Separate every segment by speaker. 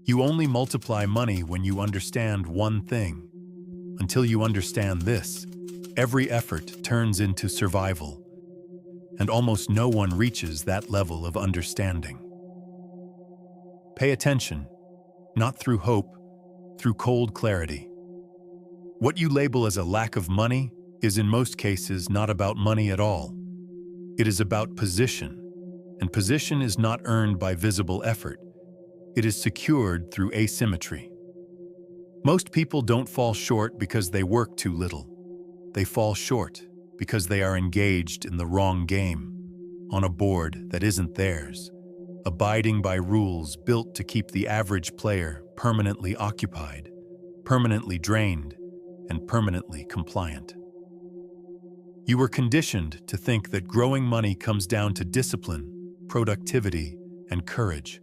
Speaker 1: You only multiply money when you understand one thing. Until you understand this, every effort turns into survival, and almost no one reaches that level of understanding. Pay attention, not through hope, through cold clarity. What you label as a lack of money is in most cases not about money at all. It is about position, and position is not earned by visible effort. It is secured through asymmetry. Most people don't fall short because they work too little. They fall short because they are engaged in the wrong game, on a board that isn't theirs, abiding by rules built to keep the average player permanently occupied, permanently drained, and permanently compliant. You were conditioned to think that growing money comes down to discipline, productivity, and courage.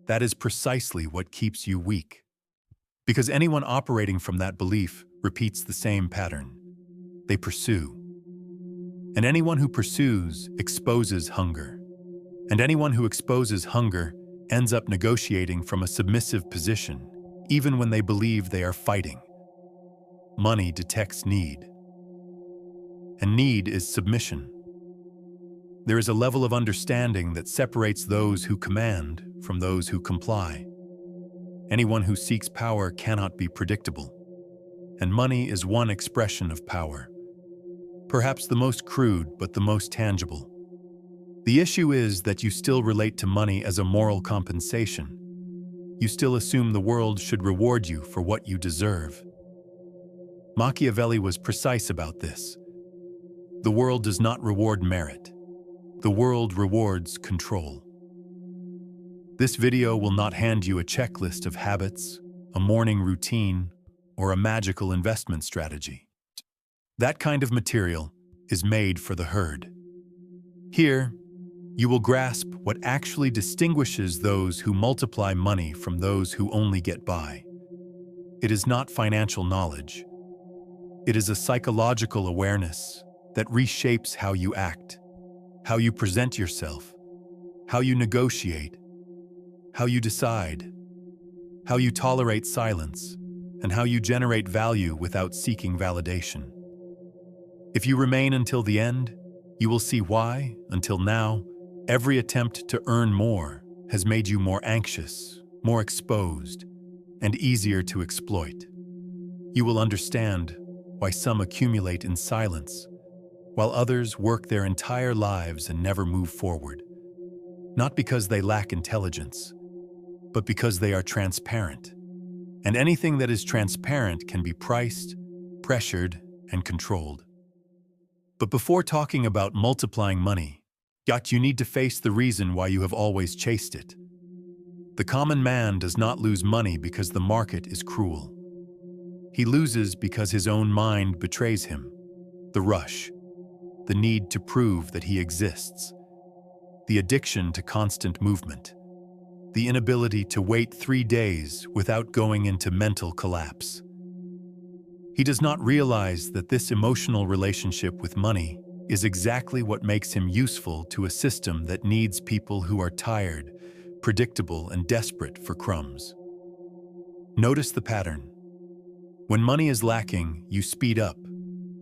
Speaker 1: That is precisely what keeps you weak. Because anyone operating from that belief repeats the same pattern. They pursue. And anyone who pursues exposes hunger. And anyone who exposes hunger ends up negotiating from a submissive position, even when they believe they are fighting. Money detects need. And need is submission. There is a level of understanding that separates those who command from those who comply. Anyone who seeks power cannot be predictable, and money is one expression of power. Perhaps the most crude, but the most tangible. The issue is that you still relate to money as a moral compensation. You still assume the world should reward you for what you deserve. Machiavelli was precise about this. The world does not reward merit. The world rewards control. This video will not hand you a checklist of habits, a morning routine, or a magical investment strategy. That kind of material is made for the herd. Here, you will grasp what actually distinguishes those who multiply money from those who only get by. It is not financial knowledge. It is a psychological awareness that reshapes how you act, how you present yourself, how you negotiate, how you decide, how you tolerate silence, and how you generate value without seeking validation. If you remain until the end, you will see why, until now, every attempt to earn more has made you more anxious, more exposed, and easier to exploit. You will understand why some accumulate in silence, while others work their entire lives and never move forward. Not because they lack intelligence, but because they are transparent. And anything that is transparent can be priced, pressured, and controlled. But before talking about multiplying money, you need to face the reason why you have always chased it. The common man does not lose money because the market is cruel. He loses because his own mind betrays him. The rush, the need to prove that he exists, the addiction to constant movement, the inability to wait 3 days without going into mental collapse. He does not realize that this emotional relationship with money is exactly what makes him useful to a system that needs people who are tired, predictable, and desperate for crumbs. Notice the pattern. When money is lacking, you speed up.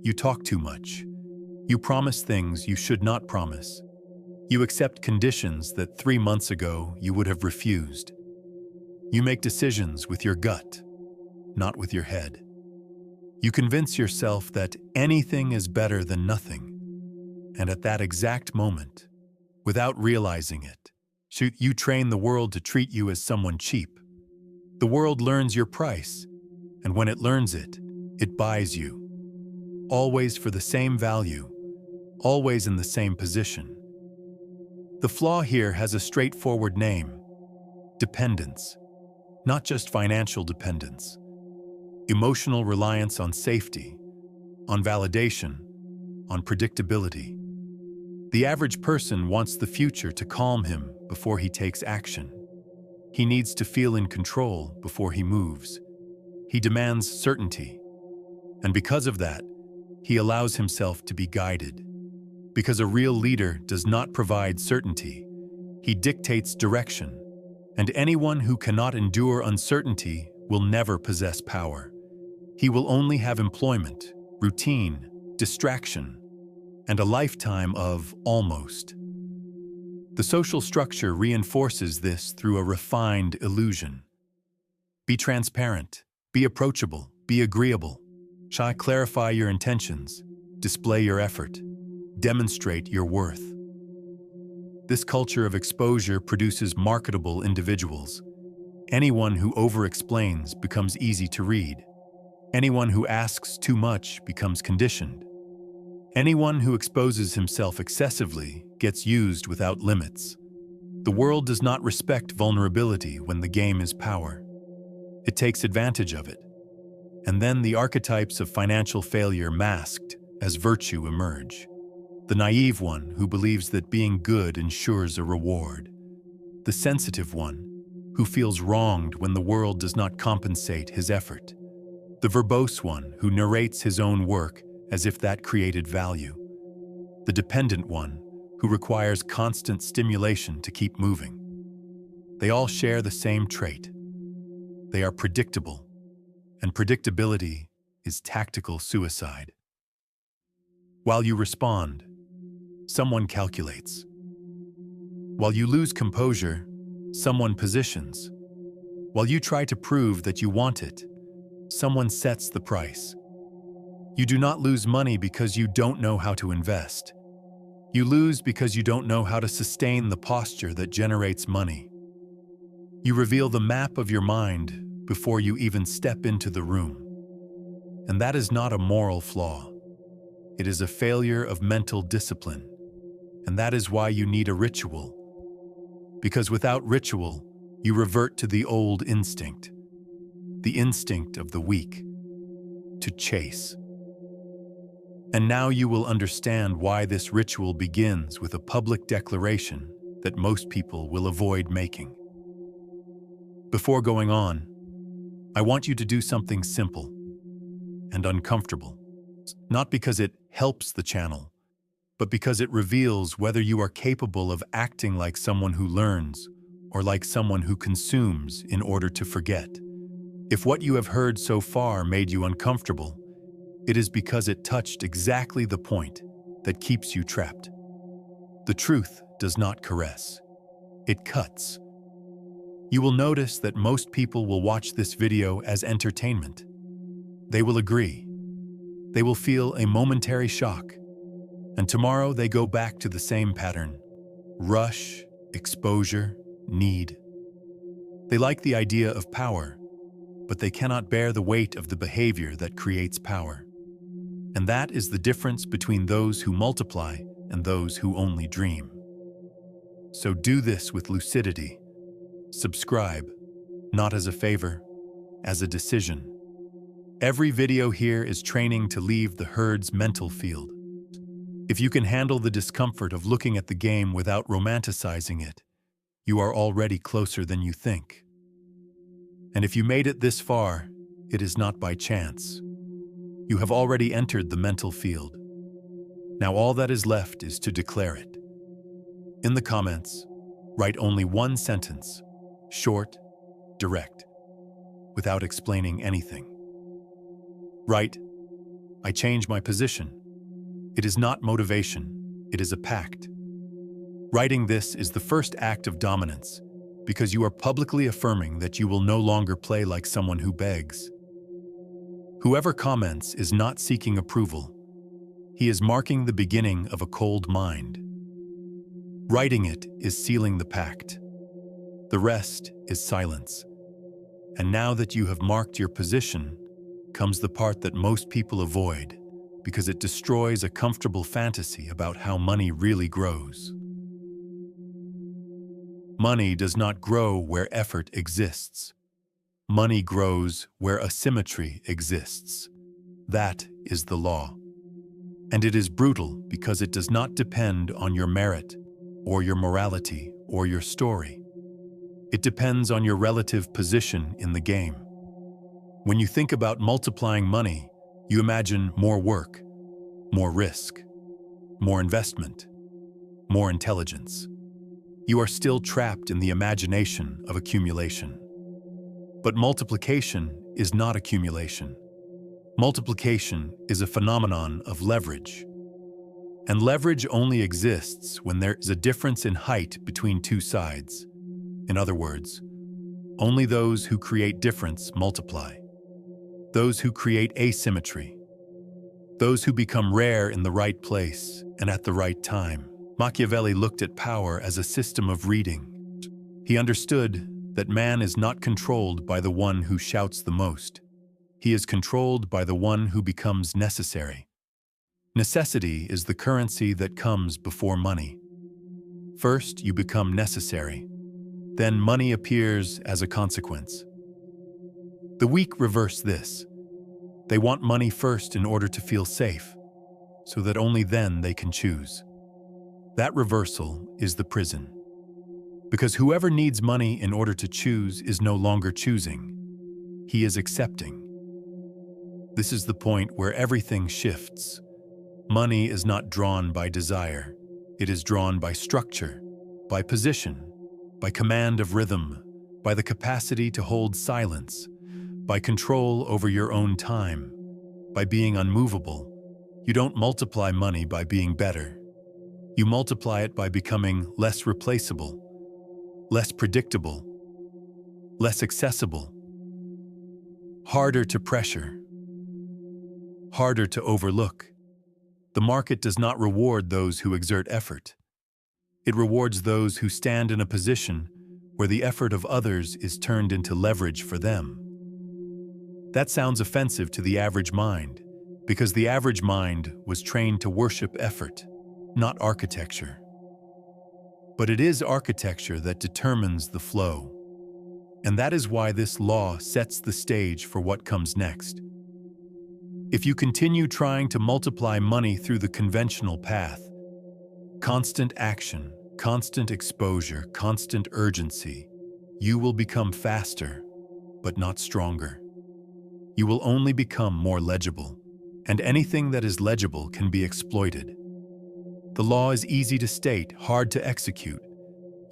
Speaker 1: You talk too much. You promise things you should not promise. You accept conditions that 3 months ago you would have refused. You make decisions with your gut, not with your head. You convince yourself that anything is better than nothing. And at that exact moment, without realizing it, you train the world to treat you as someone cheap. The world learns your price, and when it learns it, it buys you. Always for the same value, always in the same position. The flaw here has a straightforward name: dependence. Not just financial dependence. Emotional reliance on safety, on validation, on predictability. The average person wants the future to calm him before he takes action. He needs to feel in control before he moves. He demands certainty. And because of that, he allows himself to be guided. Because a real leader does not provide certainty. He dictates direction. And anyone who cannot endure uncertainty will never possess power. He will only have employment, routine, distraction, and a lifetime of almost. The social structure reinforces this through a refined illusion. Be transparent, be approachable, be agreeable. Clarify your intentions, display your effort, demonstrate your worth. This culture of exposure produces marketable individuals. Anyone who over-explains becomes easy to read. Anyone who asks too much becomes conditioned. Anyone who exposes himself excessively gets used without limits. The world does not respect vulnerability when the game is power. It takes advantage of it. And then the archetypes of financial failure masked as virtue emerge. The naive one who believes that being good ensures a reward. The sensitive one who feels wronged when the world does not compensate his effort. The verbose one who narrates his own work as if that created value. The dependent one who requires constant stimulation to keep moving. They all share the same trait. They are predictable, and predictability is tactical suicide. While you respond, someone calculates. While you lose composure, someone positions. While you try to prove that you want it, someone sets the price. You do not lose money because you don't know how to invest. You lose because you don't know how to sustain the posture that generates money. You reveal the map of your mind before you even step into the room. And that is not a moral flaw. It is a failure of mental discipline. And that is why you need a ritual. Because without ritual, you revert to the old instinct. The instinct of the weak, to chase. And now you will understand why this ritual begins with a public declaration that most people will avoid making. Before going on, I want you to do something simple and uncomfortable, not because it helps the channel, but because it reveals whether you are capable of acting like someone who learns or like someone who consumes in order to forget. If what you have heard so far made you uncomfortable, it is because it touched exactly the point that keeps you trapped. The truth does not caress. It cuts. You will notice that most people will watch this video as entertainment. They will agree. They will feel a momentary shock. And tomorrow they go back to the same pattern. Rush, exposure, need. They like the idea of power, but they cannot bear the weight of the behavior that creates power. And that is the difference between those who multiply and those who only dream. So do this with lucidity. Subscribe, not as a favor, as a decision. Every video here is training to leave the herd's mental field. If you can handle the discomfort of looking at the game without romanticizing it, you are already closer than you think. And if you made it this far, it is not by chance. You have already entered the mental field. Now all that is left is to declare it. In the comments, write only one sentence, short, direct, without explaining anything. Write, I change my position. It is not motivation, it is a pact. Writing this is the first act of dominance, because you are publicly affirming that you will no longer play like someone who begs. Whoever comments is not seeking approval. He is marking the beginning of a cold mind. Writing it is sealing the pact. The rest is silence. And now that you have marked your position, comes the part that most people avoid, because it destroys a comfortable fantasy about how money really grows. Money does not grow where effort exists. Money grows where asymmetry exists. That is the law. And it is brutal because it does not depend on your merit, or your morality, or your story. It depends on your relative position in the game. When you think about multiplying money, you imagine more work, more risk, more investment, more intelligence. You are still trapped in the imagination of accumulation. But multiplication is not accumulation. Multiplication is a phenomenon of leverage. And leverage only exists when there is a difference in height between two sides. In other words, only those who create difference multiply. Those who create asymmetry. Those who become rare in the right place and at the right time. Machiavelli looked at power as a system of reading. He understood that man is not controlled by the one who shouts the most. He is controlled by the one who becomes necessary. Necessity is the currency that comes before money. First, you become necessary. Then money appears as a consequence. The weak reverse this. They want money first in order to feel safe, so that only then they can choose. That reversal is the prison. Because whoever needs money in order to choose is no longer choosing. He is accepting. This is the point where everything shifts. Money is not drawn by desire. It is drawn by structure, by position, by command of rhythm, by the capacity to hold silence, by control over your own time, by being unmovable. You don't multiply money by being better. You multiply it by becoming less replaceable, less predictable, less accessible, harder to pressure, harder to overlook. The market does not reward those who exert effort. It rewards those who stand in a position where the effort of others is turned into leverage for them. That sounds offensive to the average mind, because the average mind was trained to worship effort, not architecture. But it is architecture that determines the flow. And that is why this law sets the stage for what comes next. If you continue trying to multiply money through the conventional path, constant action, constant exposure, constant urgency, you will become faster, but not stronger. You will only become more legible, and anything that is legible can be exploited. The law is easy to state, hard to execute.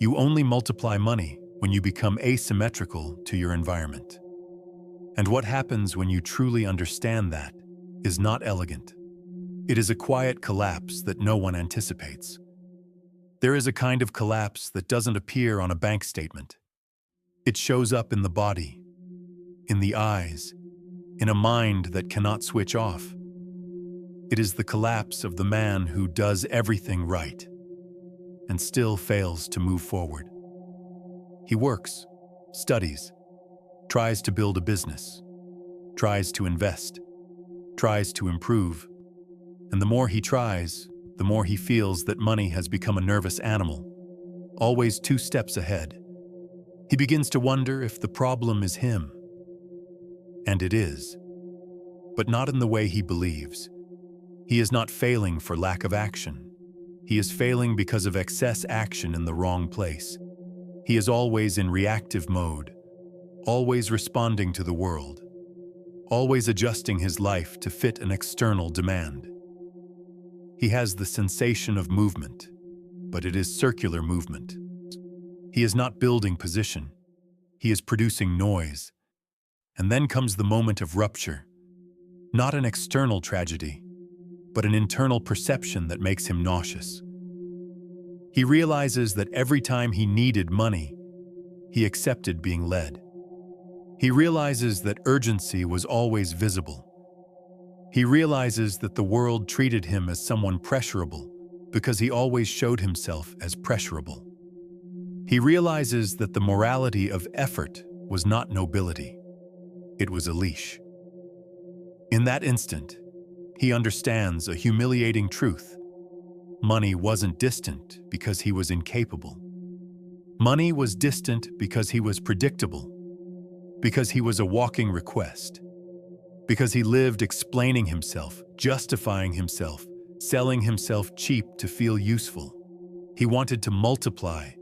Speaker 1: You only multiply money when you become asymmetrical to your environment. And what happens when you truly understand that is not elegant. It is a quiet collapse that no one anticipates. There is a kind of collapse that doesn't appear on a bank statement. It shows up in the body, in the eyes, in a mind that cannot switch off. It is the collapse of the man who does everything right and still fails to move forward. He works, studies, tries to build a business, tries to invest, tries to improve, and the more he tries, the more he feels that money has become a nervous animal, always 2 steps ahead. He begins to wonder if the problem is him. And it is, but not in the way he believes. He is not failing for lack of action. He is failing because of excess action in the wrong place. He is always in reactive mode, always responding to the world, always adjusting his life to fit an external demand. He has the sensation of movement, but it is circular movement. He is not building position. He is producing noise. And then comes the moment of rupture. Not an external tragedy, but an internal perception that makes him nauseous. He realizes that every time he needed money, he accepted being led. He realizes that urgency was always visible. He realizes that the world treated him as someone pressurable because he always showed himself as pressurable. He realizes that the morality of effort was not nobility. It was a leash. In that instant, he understands a humiliating truth. Money wasn't distant because he was incapable. Money was distant because he was predictable, because he was a walking request, because he lived explaining himself, justifying himself, selling himself cheap to feel useful. He wanted to multiply,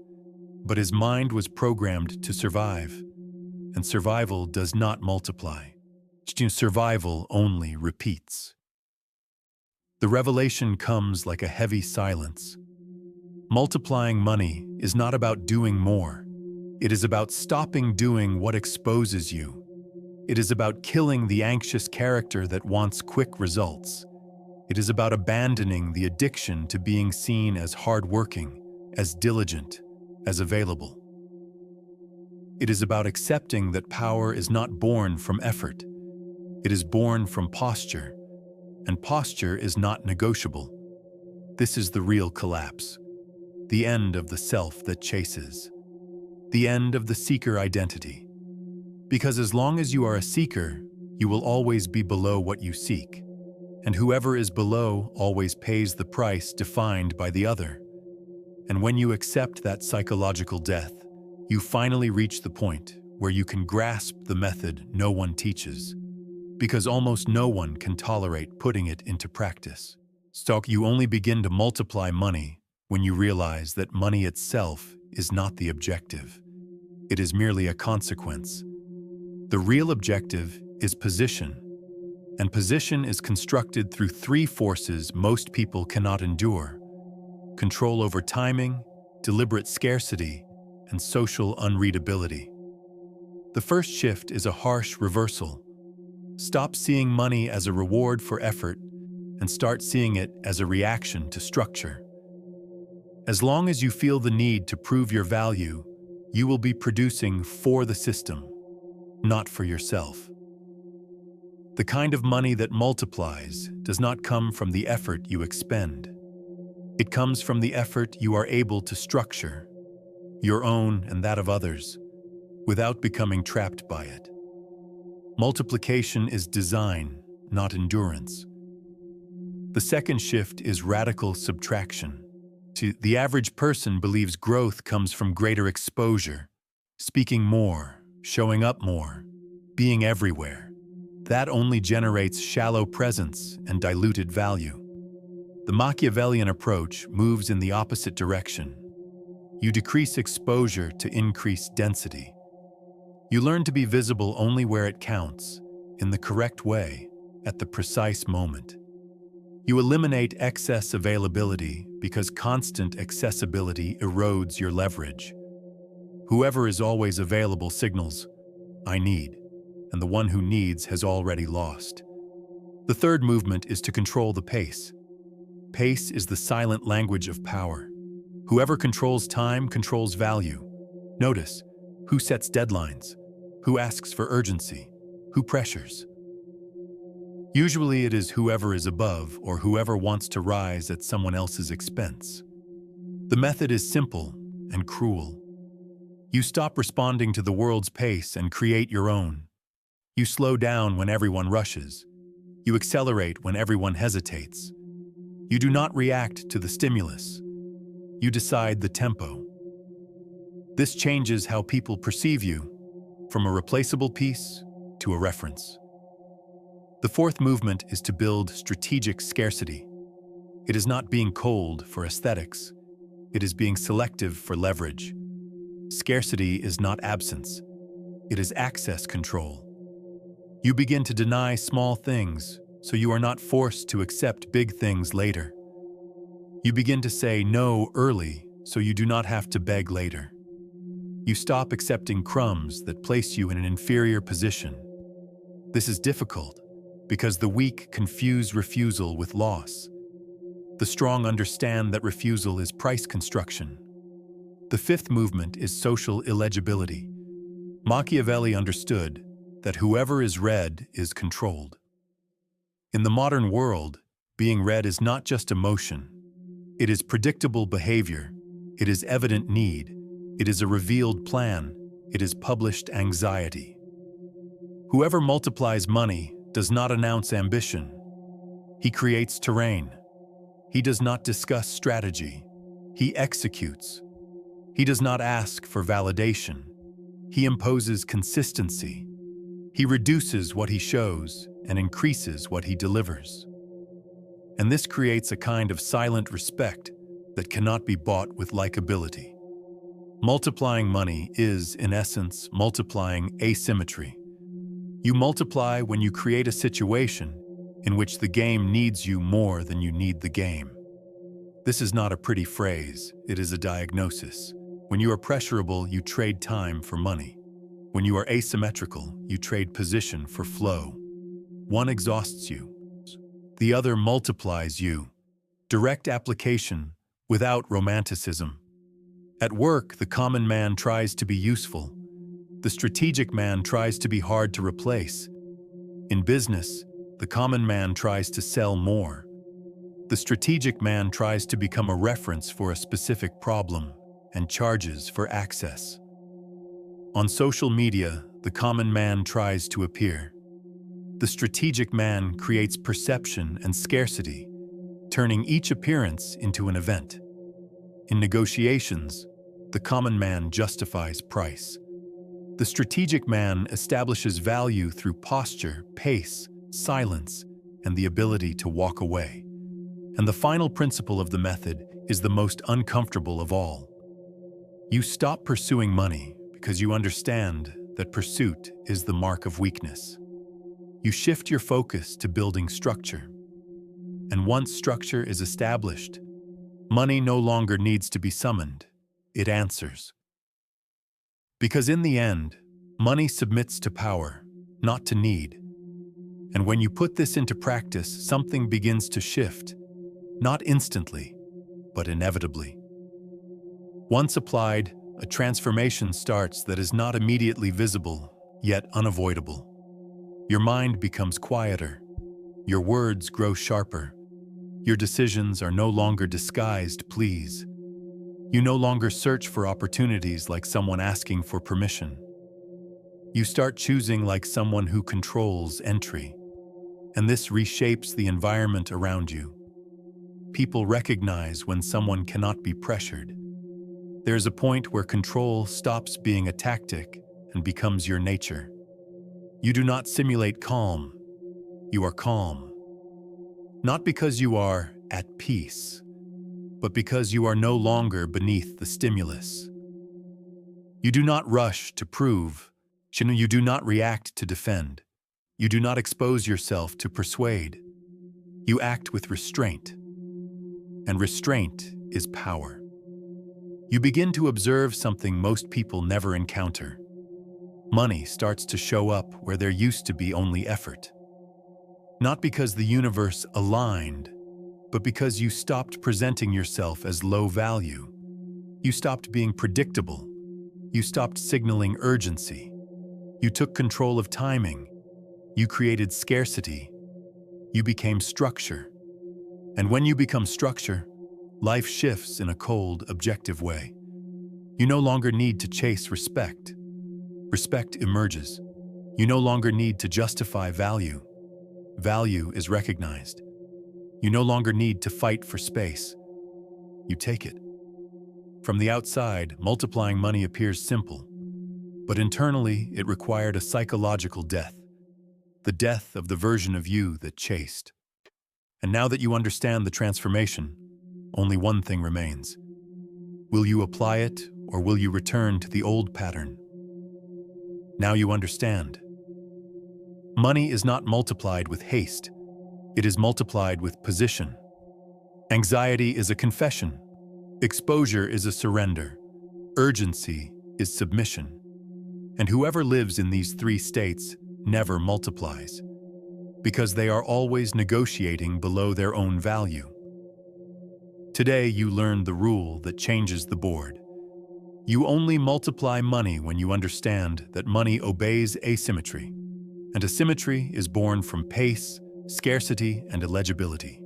Speaker 1: but his mind was programmed to survive, and survival does not multiply. Survival only repeats. The revelation comes like a heavy silence. Multiplying money is not about doing more. It is about stopping doing what exposes you. It is about killing the anxious character that wants quick results. It is about abandoning the addiction to being seen as hardworking, as diligent, as available. It is about accepting that power is not born from effort. It is born from posture, and posture is not negotiable. This is the real collapse, the end of the self that chases, the end of the seeker identity. Because as long as you are a seeker, you will always be below what you seek, and whoever is below always pays the price defined by the other. And when you accept that psychological death, you finally reach the point where you can grasp the method no one teaches, because almost no one can tolerate putting it into practice. So you only begin to multiply money when you realize that money itself is not the objective. It is merely a consequence. The real objective is position, and position is constructed through three forces most people cannot endure: control over timing, deliberate scarcity, and social unreadability. The first shift is a harsh reversal. Stop seeing money as a reward for effort and start seeing it as a reaction to structure. As long as you feel the need to prove your value, you will be producing for the system, not for yourself. The kind of money that multiplies does not come from the effort you expend. It comes from the effort you are able to structure, your own and that of others, without becoming trapped by it. Multiplication is design, not endurance. The second shift is radical subtraction. The average person believes growth comes from greater exposure, speaking more, showing up more, being everywhere. That only generates shallow presence and diluted value. The Machiavellian approach moves in the opposite direction. You decrease exposure to increase density. You learn to be visible only where it counts, in the correct way, at the precise moment. You eliminate excess availability because constant accessibility erodes your leverage. Whoever is always available signals, "I need," and the one who needs has already lost. The third movement is to control the pace. Pace is the silent language of power. Whoever controls time controls value. Notice, who sets deadlines? Who asks for urgency? Who pressures? Usually it is whoever is above or whoever wants to rise at someone else's expense. The method is simple and cruel. You stop responding to the world's pace and create your own. You slow down when everyone rushes. You accelerate when everyone hesitates. You do not react to the stimulus. You decide the tempo. This changes how people perceive you, from a replaceable piece to a reference. The fourth movement is to build strategic scarcity. It is not being cold for aesthetics. It is being selective for leverage. Scarcity is not absence. It is access control. You begin to deny small things, so you are not forced to accept big things later. You begin to say no early, so you do not have to beg later. You stop accepting crumbs that place you in an inferior position. This is difficult, because the weak confuse refusal with loss. The strong understand that refusal is price construction. The fifth movement is social illegibility. Machiavelli understood that whoever is read is controlled. In the modern world, being read is not just emotion. It is predictable behavior. It is evident need. It is a revealed plan. It is published anxiety. Whoever multiplies money does not announce ambition. He creates terrain. He does not discuss strategy. He executes. He does not ask for validation. He imposes consistency. He reduces what he shows and increases what he delivers. And this creates a kind of silent respect that cannot be bought with likability. Multiplying money is, in essence, multiplying asymmetry. You multiply when you create a situation in which the game needs you more than you need the game. This is not a pretty phrase, it is a diagnosis. When you are pressurable, you trade time for money. When you are asymmetrical, you trade position for flow. One exhausts you. The other multiplies you. Direct application without romanticism. At work, the common man tries to be useful. The strategic man tries to be hard to replace. In business, the common man tries to sell more. The strategic man tries to become a reference for a specific problem and charges for access. On social media, the common man tries to appear. The strategic man creates perception and scarcity, turning each appearance into an event. In negotiations, the common man justifies price. The strategic man establishes value through posture, pace, silence, and the ability to walk away. And the final principle of the method is the most uncomfortable of all. You stop pursuing money because you understand that pursuit is the mark of weakness. You shift your focus to building structure. And once structure is established, money no longer needs to be summoned, it answers. Because in the end, money submits to power, not to need. And when you put this into practice, something begins to shift, not instantly, but inevitably. Once applied, a transformation starts that is not immediately visible, yet unavoidable. Your mind becomes quieter. Your words grow sharper. Your decisions are no longer disguised pleas. You no longer search for opportunities like someone asking for permission. You start choosing like someone who controls entry. And this reshapes the environment around you. People recognize when someone cannot be pressured. There's a point where control stops being a tactic and becomes your nature. You do not simulate calm. You are calm. Not because you are at peace, but because you are no longer beneath the stimulus. You do not rush to prove. You do not react to defend. You do not expose yourself to persuade. You act with restraint. And restraint is power. You begin to observe something most people never encounter. Money starts to show up where there used to be only effort. Not because the universe aligned, but because you stopped presenting yourself as low value. You stopped being predictable. You stopped signaling urgency. You took control of timing. You created scarcity. You became structure. And when you become structure, life shifts in a cold, objective way. You no longer need to chase respect. Respect emerges. You no longer need to justify value. Value is recognized. You no longer need to fight for space. You take it. From the outside, multiplying money appears simple, but internally it required a psychological death, the death of the version of you that chased. And now that you understand the transformation, only one thing remains. Will you apply it, or will you return to the old pattern? Now you understand. Money is not multiplied with haste. It is multiplied with position. Anxiety is a confession. Exposure is a surrender. Urgency is submission. And whoever lives in these three states never multiplies, because they are always negotiating below their own value. Today you learned the rule that changes the board. You only multiply money when you understand that money obeys asymmetry, and asymmetry is born from pace, scarcity, and illegibility.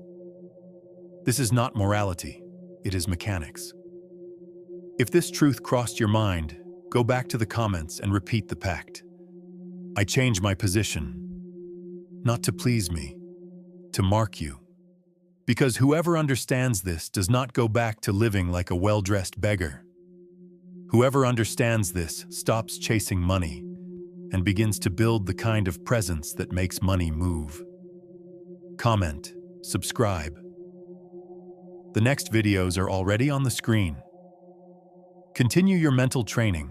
Speaker 1: This is not morality, it is mechanics. If this truth crossed your mind, go back to the comments and repeat the pact. I change my position, not to please me, to mark you. Because whoever understands this does not go back to living like a well-dressed beggar. Whoever understands this stops chasing money and begins to build the kind of presence that makes money move. Comment, subscribe. The next videos are already on the screen. Continue your mental training